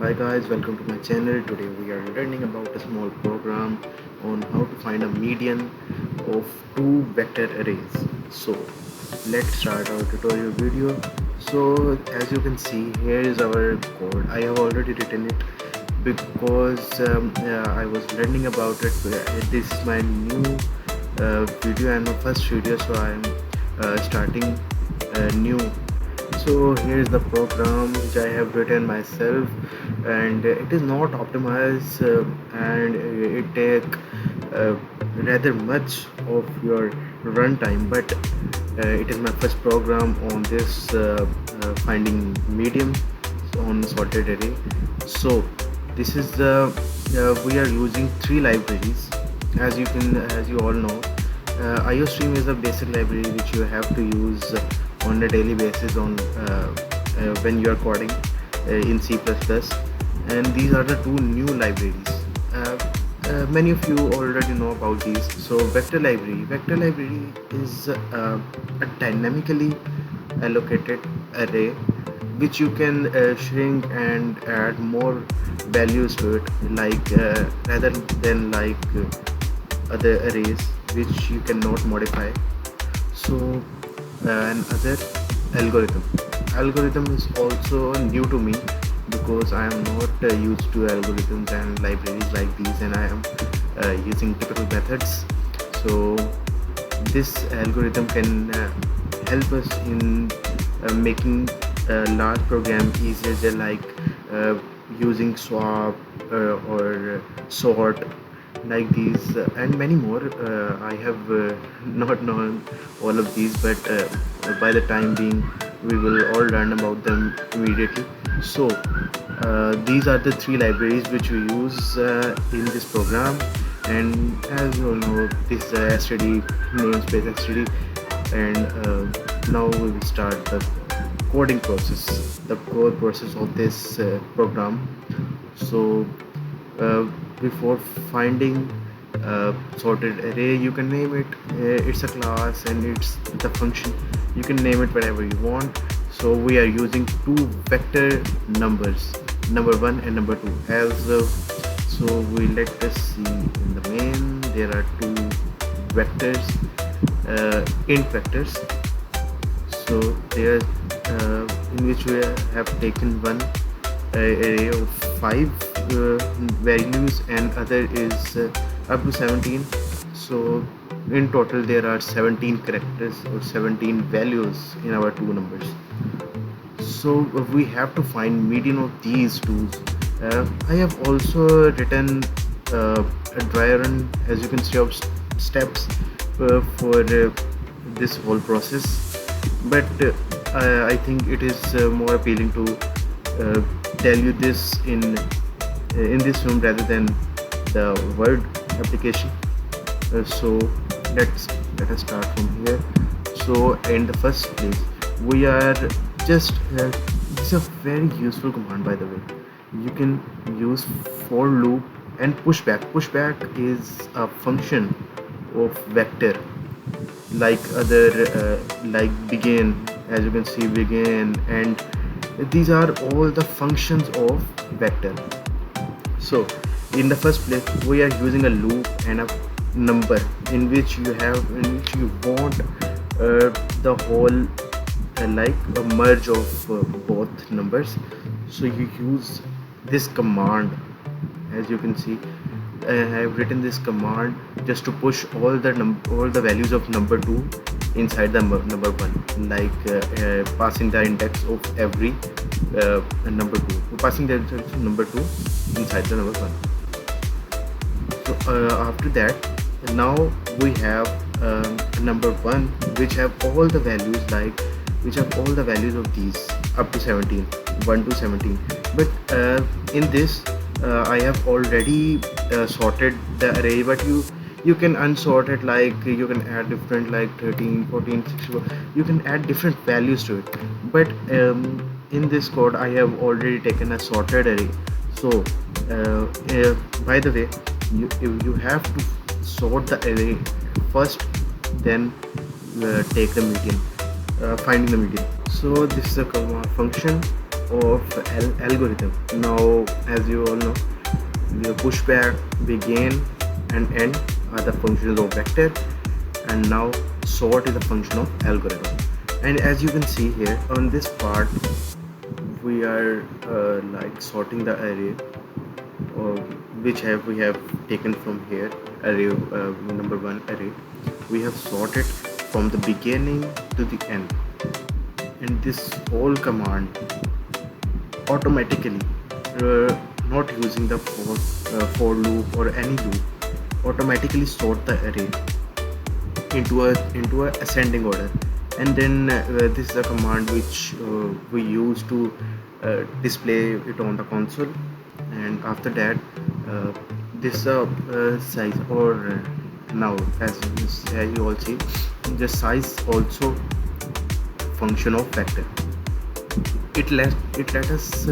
Hi guys, welcome to my channel. Today we are learning about a small program on how to find a median of two vector arrays. So let's start our tutorial video. So as you can see, here is our code. I have already written it because I was learning about it. This is my new video and my first video, so I am starting new. So here is the program which I have written myself, and it is not optimized, and it take uh, rather much of your runtime, but it is my first program on this finding medium on sorted array. So this is the we are using three libraries. As you all know, IOStream is a basic library which you have to use on a daily basis on when you are coding in C++, and these are the two new libraries. Many of you already know about these. So vector library is a dynamically allocated array which you can shrink and add more values to it, like rather than like other arrays which you cannot modify. So another algorithm algorithm is also new to me because I am not used to algorithms and libraries like these, and I am using typical methods. So this algorithm can help us in making a large program easier, just like uh, using swap or sort, like these and many more. I have not known all of these, but by the time being we will all learn about them immediately. So these are the three libraries which we use in this program, and as you all know, this is std namespace std, and now we will start the coding process, the core process of this program. So uh, before finding sorted array, you can name it, it's a class and it's the function, you can name it whatever you want. So we are using two vector numbers, number one and number two, as so we let us see in the main there are two vectors, int vectors. So there in which we have taken one array of 5 values and other is up to 17. So in total there are 17 characters or 17 values in our two numbers. So we have to find median of these two. I have also written a dry run, as you can see, of steps for this whole process, but I think it is more appealing to uh, tell you this in this room rather than the word application. So let us start from here. So in the first place, we are just it's a very useful command, by the way. You can use for loop and pushback. Pushback is a function of vector, like other like begin, as you can see, begin, and these are all the functions of vector. So in the first place, we are using a loop and a number in which you want the whole like a merge of both numbers. So you use this command, as you can see. I have written this command just to push all the values of number 2 inside the number 1, like passing the index of every number 2, passing the index of number 2 inside the number 1. So after that, now we have number 1 which have all the values, like which have all the values of these up to 17, 1 to 17. But in this I have already sorted the array, but you can unsort it, like you can add different, like 13, 14, 64, you can add different values to it. But in this code I have already taken a sorted array. So by the way, you have to sort the array first, then take the median, finding the median. So this is a function of algorithm. Now, as you all know, the pushback, begin and end are the functions of vector, and now sort is a function of algorithm. And as you can see here on this part, we are like sorting the array, uh, which we have taken from here, array number one array. We have sorted from the beginning to the end, and this whole command automatically, uh, not using the for loop or any loop, automatically sort the array into a ascending order. And then this is a command which we use to display it on the console. And after that, this size, or now as you all see, the size also function of vector. It let us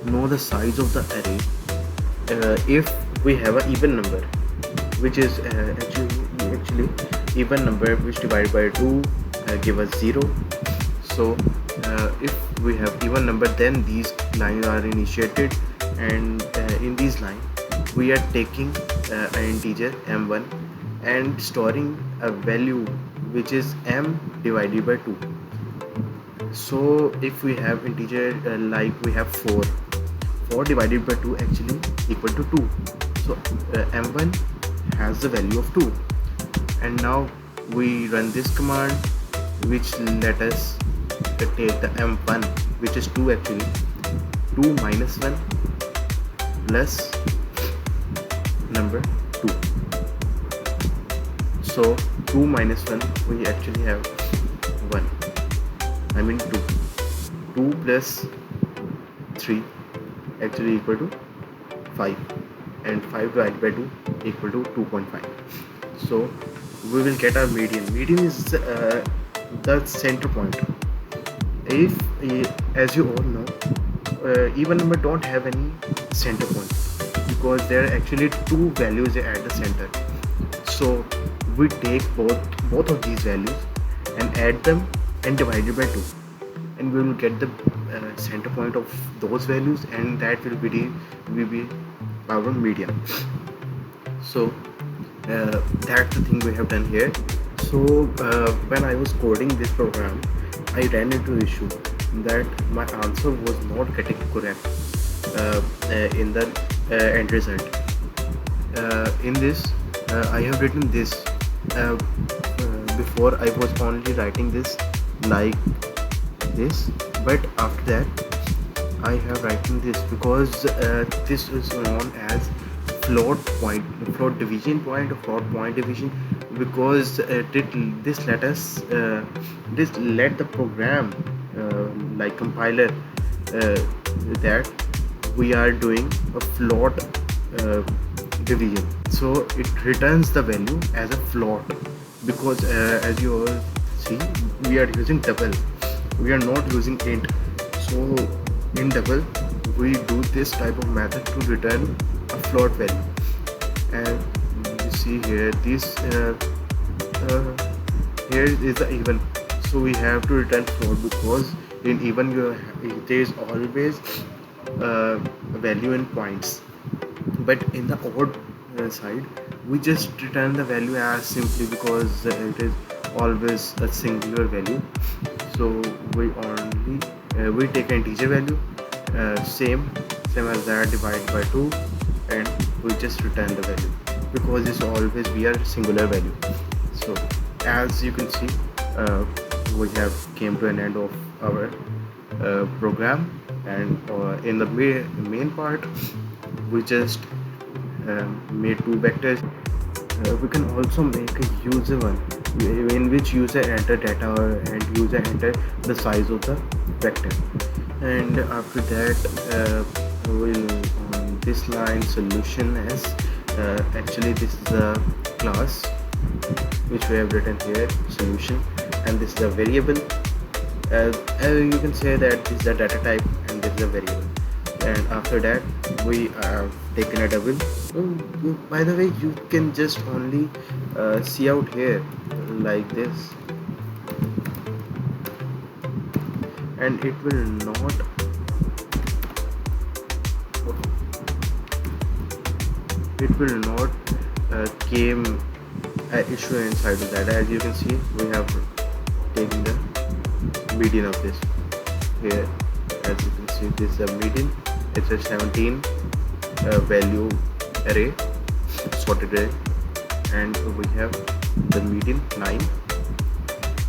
know the size of the array if we have an even number, which is actually even number which divided by 2 give us 0. So if we have even number, then these lines are initiated, and in these line we are taking an integer m1 and storing a value which is m divided by 2. So if we have integer like we have 4 divided by 2 actually equal to 2. So m1 has the value of 2, and now we run this command, which let us take the m1, which is 2 actually, 2 minus 1 plus number 2. So 2 minus 1, we actually have 1, I mean 2. 2 plus 3 actually equal to 5, and 5 divided by 2 equal to 2.5. So we will get our median. Median is the center point. If as you all know, even number don't have any center point, because there are actually two values at the center. So we take both of these values and add them and divide it by 2, and we will get the center point of those values, and that will be our median. So that's the thing we have done here. So when I was coding this program, I ran into the issue that my answer was not getting correct in the end result. In this, I have written this. Before I was only writing this like this, but after that I have written this, because this is known as float division point, or float point division, because this let us this let the program like compiler that we are doing a float division. So it returns the value as a float, because as you all see, we are using double, we are not using int. So in double we do this type of method to return a float value. And you see here, this here is the even, so we have to return float, because in even there is always value in points, but in the odd side we just return the value as simply, because it is always a singular value. So we only we take an integer value, same as that, divide by 2, and we just return the value, because it's always be a singular value. So as you can see, we have came to an end of our program, and in the main part we just made two vectors. We can also make a user one, in which user enter data and user enter the size of the vector. And after that we'll on this line solution as actually this is a class which we have written here, solution, and this is a variable. You can say that this is a data type and this is a variable. And after that we have taken a double. By the way, you can just only see out here like this, and it will not it will not came a issue inside of that. As you can see, we have taken the median of this here. As you can see, this is a median. It's a 17 value array, sorted array, and we have the median 9.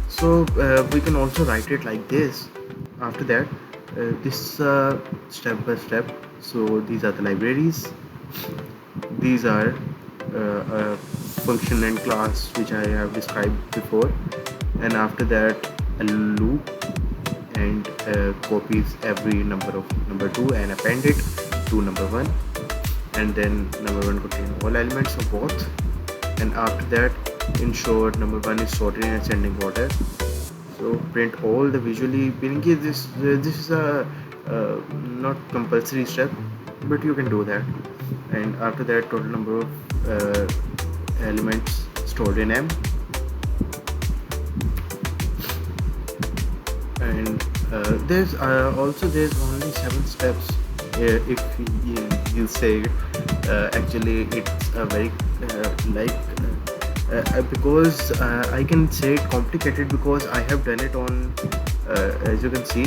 So we can also write it like this. After that, this step by step. So these are the libraries, these are a function and class which I have described before, and after that a loop, and copies every number of number 2 and append it to number 1, and then number 1 contain all elements of both, and after that ensure number 1 is sorted in ascending order. So print all the visually. In case this is a not compulsory step, but you can do that. And after that, total number of elements stored in M, and there's only 7 steps. If you say actually it's a very because I can say it complicated because I have done it on as you can see,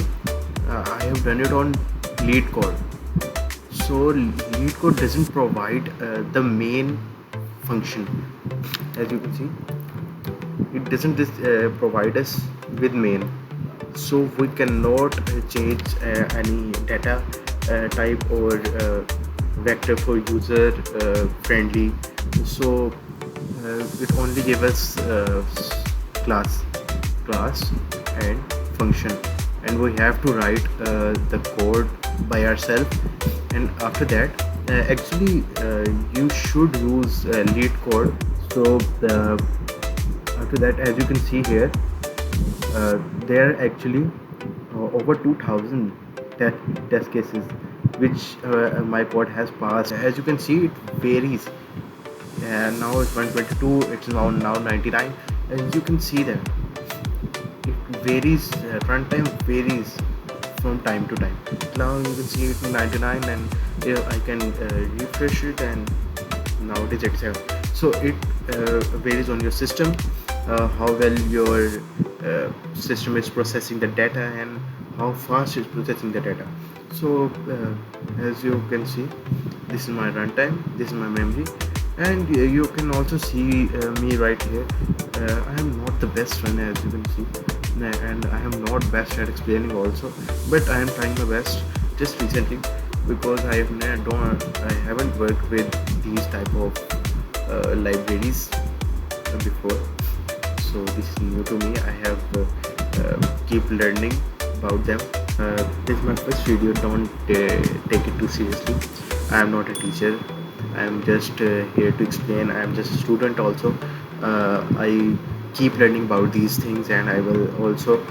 I have done it on LeetCode. So LeetCode doesn't provide the main function. As you can see, it doesn't provide us with main, so we cannot change any data type or vector for user friendly. So it only gives us class and function, and we have to write the code by ourselves. And after that, actually you should use LeetCode. So after that, as you can see here, there are actually over 2000 test cases which my code has passed. As you can see, it varies, and now it's 122, it's now 99. As you can see that it varies, runtime varies from time to time. Now you can see it 99, and I can refresh it, and now it is 87. So it varies on your system, how well your system is processing the data and how fast it's processing the data. So as you can see, this is my runtime, this is my memory, and you can also see me right here. I am not the best one, as you can see, and I am not best at explaining also, but I am trying my best just recently, because I haven't worked with these type of libraries before. So this is new to me. I have keep learning about them. This is my first video. Don't take it too seriously. I am not a teacher. I am just here to explain. I am just a student also. I keep learning about these things, and I will also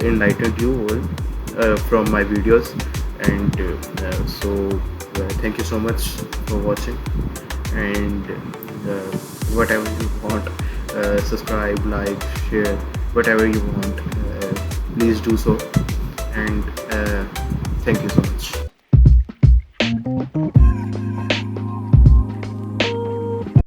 enlighten you all from my videos. And thank you so much for watching, and whatever you want, subscribe, like, share, whatever you want, please do so. And thank you so much.